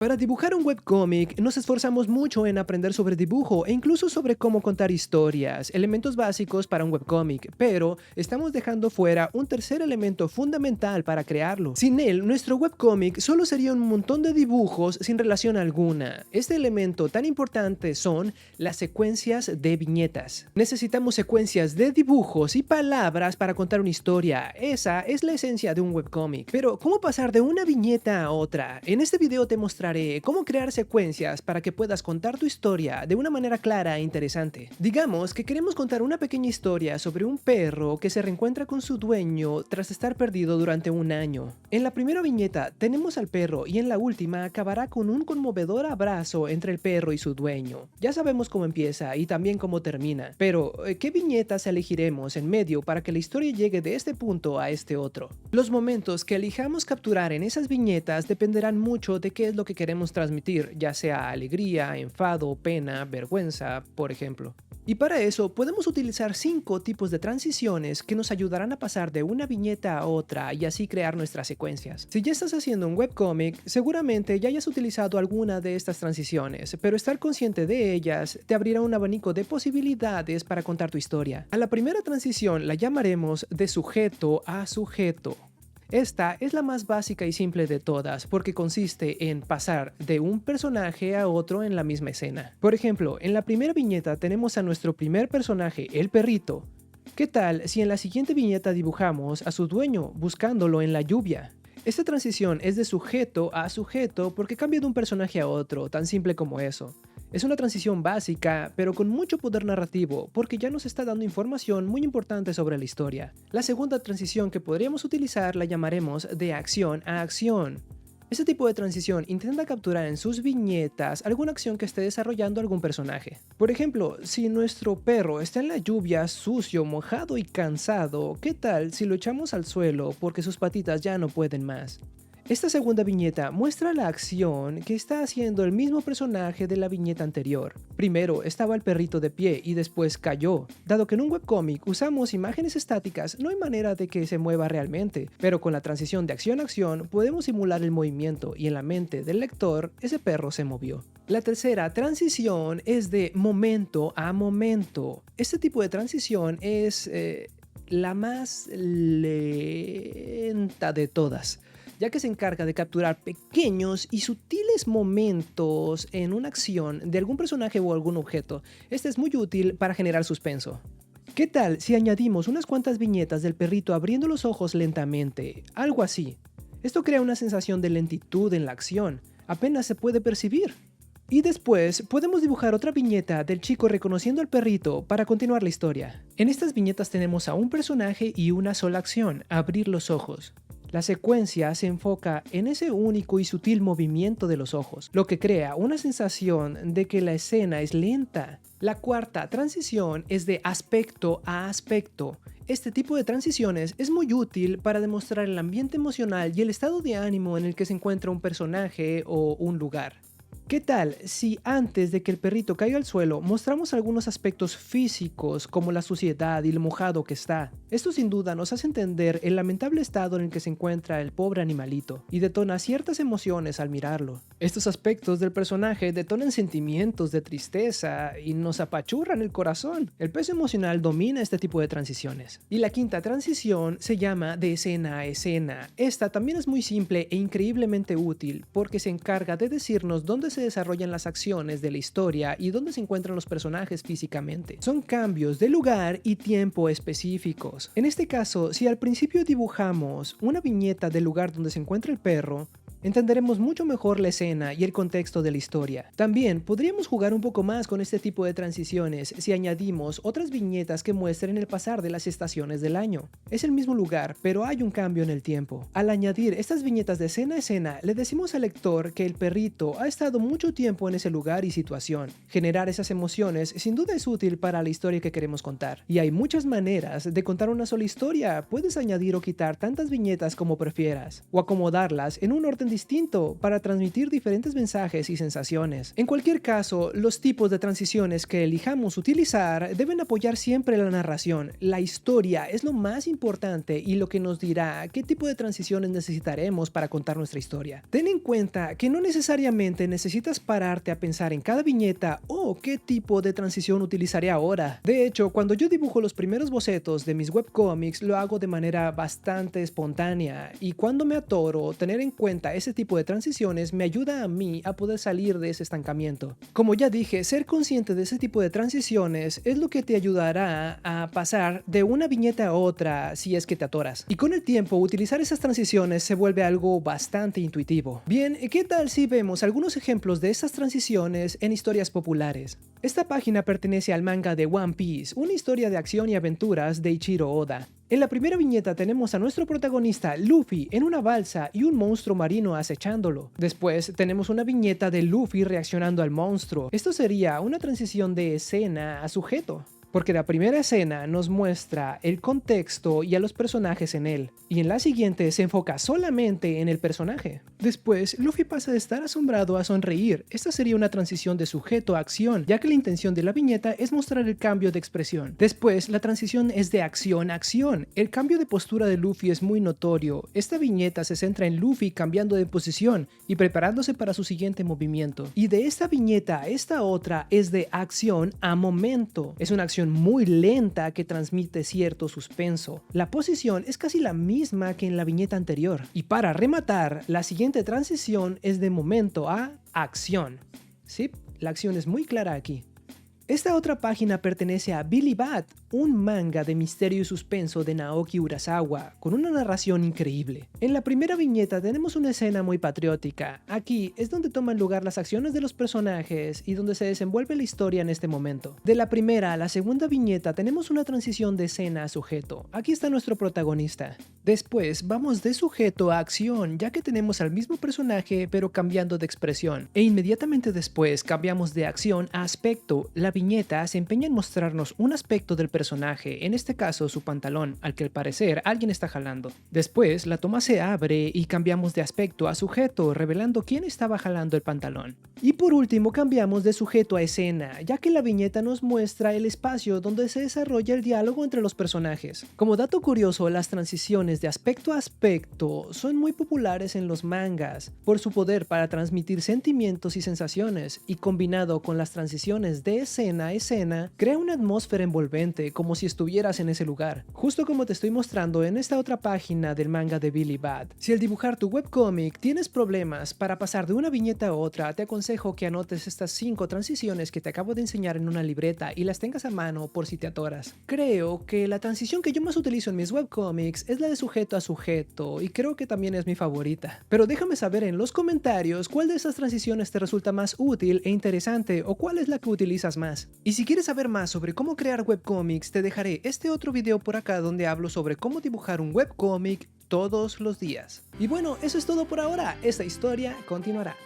Para dibujar un webcómic nos esforzamos mucho en aprender sobre dibujo e incluso sobre cómo contar historias, elementos básicos para un webcómic, pero estamos dejando fuera un tercer elemento fundamental para crearlo. Sin él, nuestro webcómic solo sería un montón de dibujos sin relación alguna. Este elemento tan importante son las secuencias de viñetas. Necesitamos secuencias de dibujos y palabras para contar una historia. Esa es la esencia de un webcómic. Pero, ¿cómo pasar de una viñeta a otra? En este video te mostraré cómo crear secuencias para que puedas contar tu historia de una manera clara e interesante. Digamos que queremos contar una pequeña historia sobre un perro que se reencuentra con su dueño tras estar perdido durante un año. En la primera viñeta tenemos al perro y en la última acabará con un conmovedor abrazo entre el perro y su dueño. Ya sabemos cómo empieza y también cómo termina, pero ¿qué viñetas elegiremos en medio para que la historia llegue de este punto a este otro? Los momentos que elijamos capturar en esas viñetas dependerán mucho de qué es lo que queremos transmitir, ya sea alegría, enfado, pena, vergüenza, por ejemplo. Y para eso podemos utilizar 5 tipos de transiciones que nos ayudarán a pasar de una viñeta a otra y así crear nuestras secuencias. Si ya estás haciendo un webcómic, seguramente ya hayas utilizado alguna de estas transiciones, pero estar consciente de ellas te abrirá un abanico de posibilidades para contar tu historia. A la primera transición la llamaremos de sujeto a sujeto. Esta es la más básica y simple de todas porque consiste en pasar de un personaje a otro en la misma escena. Por ejemplo, en la primera viñeta tenemos a nuestro primer personaje, el perrito. ¿Qué tal si en la siguiente viñeta dibujamos a su dueño buscándolo en la lluvia? Esta transición es de sujeto a sujeto porque cambia de un personaje a otro, tan simple como eso. Es una transición básica, pero con mucho poder narrativo, porque ya nos está dando información muy importante sobre la historia. La segunda transición que podríamos utilizar la llamaremos de acción a acción. Este tipo de transición intenta capturar en sus viñetas alguna acción que esté desarrollando algún personaje. Por ejemplo, si nuestro perro está en la lluvia, sucio, mojado y cansado, ¿qué tal si lo echamos al suelo porque sus patitas ya no pueden más? Esta segunda viñeta muestra la acción que está haciendo el mismo personaje de la viñeta anterior. Primero estaba el perrito de pie y después cayó. Dado que en un webcómic usamos imágenes estáticas, no hay manera de que se mueva realmente, pero con la transición de acción a acción podemos simular el movimiento y en la mente del lector ese perro se movió. La tercera transición es de momento a momento. Este tipo de transición es la más lenta de todas, ya que se encarga de capturar pequeños y sutiles momentos en una acción de algún personaje o algún objeto. Este es muy útil para generar suspenso. ¿Qué tal si añadimos unas cuantas viñetas del perrito abriendo los ojos lentamente? Algo así. Esto crea una sensación de lentitud en la acción, apenas se puede percibir. Y después podemos dibujar otra viñeta del chico reconociendo al perrito para continuar la historia. En estas viñetas tenemos a un personaje y una sola acción, abrir los ojos. La secuencia se enfoca en ese único y sutil movimiento de los ojos, lo que crea una sensación de que la escena es lenta. La cuarta transición es de aspecto a aspecto. Este tipo de transiciones es muy útil para demostrar el ambiente emocional y el estado de ánimo en el que se encuentra un personaje o un lugar. ¿Qué tal si antes de que el perrito caiga al suelo mostramos algunos aspectos físicos como la suciedad y lo mojado que está? Esto sin duda nos hace entender el lamentable estado en el que se encuentra el pobre animalito y detona ciertas emociones al mirarlo. Estos aspectos del personaje detonan sentimientos de tristeza y nos apachurran el corazón. El peso emocional domina este tipo de transiciones. Y la quinta transición se llama de escena a escena. Esta también es muy simple e increíblemente útil porque se encarga de decirnos dónde se desarrollan las acciones de la historia y dónde se encuentran los personajes físicamente. Son cambios de lugar y tiempo específicos. En este caso, si al principio dibujamos una viñeta del lugar donde se encuentra el perro, entenderemos mucho mejor la escena y el contexto de la historia. También podríamos jugar un poco más con este tipo de transiciones si añadimos otras viñetas que muestren el pasar de las estaciones del año. Es el mismo lugar, pero hay un cambio en el tiempo. Al añadir estas viñetas de escena a escena, le decimos al lector que el perrito ha estado mucho tiempo en ese lugar y situación. Generar esas emociones sin duda es útil para la historia que queremos contar. Y hay muchas maneras de contar una sola historia. Puedes añadir o quitar tantas viñetas como prefieras, o acomodarlas en un orden distinto para transmitir diferentes mensajes y sensaciones. En cualquier caso, los tipos de transiciones que elijamos utilizar deben apoyar siempre la narración. La historia es lo más importante y lo que nos dirá qué tipo de transiciones necesitaremos para contar nuestra historia. Ten en cuenta que no necesariamente necesitas pararte a pensar en cada viñeta o qué tipo de transición utilizaré ahora. De hecho, cuando yo dibujo los primeros bocetos de mis webcómics, lo hago de manera bastante espontánea, y cuando me atoro, tener en cuenta ese tipo de transiciones me ayuda a mí a poder salir de ese estancamiento. Como ya dije, ser consciente de ese tipo de transiciones es lo que te ayudará a pasar de una viñeta a otra si es que te atoras. Y con el tiempo, utilizar esas transiciones se vuelve algo bastante intuitivo. Bien, ¿qué tal si vemos algunos ejemplos de estas transiciones en historias populares? Esta página pertenece al manga de One Piece, una historia de acción y aventuras de Ichiro Oda. En la primera viñeta tenemos a nuestro protagonista Luffy en una balsa y un monstruo marino acechándolo. Después tenemos una viñeta de Luffy reaccionando al monstruo. Esto sería una transición de escena a sujeto, porque la primera escena nos muestra el contexto y a los personajes en él, y en la siguiente se enfoca solamente en el personaje. Después, Luffy pasa de estar asombrado a sonreír. Esta sería una transición de sujeto a acción, ya que la intención de la viñeta es mostrar el cambio de expresión. Después, la transición es de acción a acción. El cambio de postura de Luffy es muy notorio. Esta viñeta se centra en Luffy cambiando de posición y preparándose para su siguiente movimiento. Y de esta viñeta a esta otra es de acción a momento. Es una acción muy lenta que transmite cierto suspenso. La posición es casi la misma que en la viñeta anterior. Y para rematar, la siguiente transición es de momento a acción. Sí, la acción es muy clara aquí. Esta otra página pertenece a Billy Bat, un manga de misterio y suspenso de Naoki Urasawa, con una narración increíble. En la primera viñeta tenemos una escena muy patriótica. Aquí es donde toman lugar las acciones de los personajes y donde se desenvuelve la historia en este momento. De la primera a la segunda viñeta tenemos una transición de escena a sujeto. Aquí está nuestro protagonista. Después vamos de sujeto a acción, ya que tenemos al mismo personaje pero cambiando de expresión. E inmediatamente después cambiamos de acción a aspecto. La viñeta se empeña en mostrarnos un aspecto del personaje, en este caso su pantalón, al que al parecer alguien está jalando. Después la toma se abre y cambiamos de aspecto a sujeto, revelando quién estaba jalando el pantalón. Y por último cambiamos de sujeto a escena, ya que la viñeta nos muestra el espacio donde se desarrolla el diálogo entre los personajes. Como dato curioso, las transiciones de aspecto a aspecto son muy populares en los mangas, por su poder para transmitir sentimientos y sensaciones, y combinado con las transiciones de escena a escena, crea una atmósfera envolvente como si estuvieras en ese lugar, justo como te estoy mostrando en esta otra página del manga de Billy Bat. Si al dibujar tu webcómic tienes problemas para pasar de una viñeta a otra, te aconsejo que anotes estas 5 transiciones que te acabo de enseñar en una libreta y las tengas a mano por si te atoras. Creo que la transición que yo más utilizo en mis webcómics es la de sujeto a sujeto, y creo que también es mi favorita. Pero déjame saber en los comentarios cuál de esas transiciones te resulta más útil e interesante, o cuál es la que utilizas más. Y si quieres saber más sobre cómo crear webcómics, te dejaré este otro video por acá donde hablo sobre cómo dibujar un webcómic todos los días. Y bueno, eso es todo por ahora. Esta historia continuará.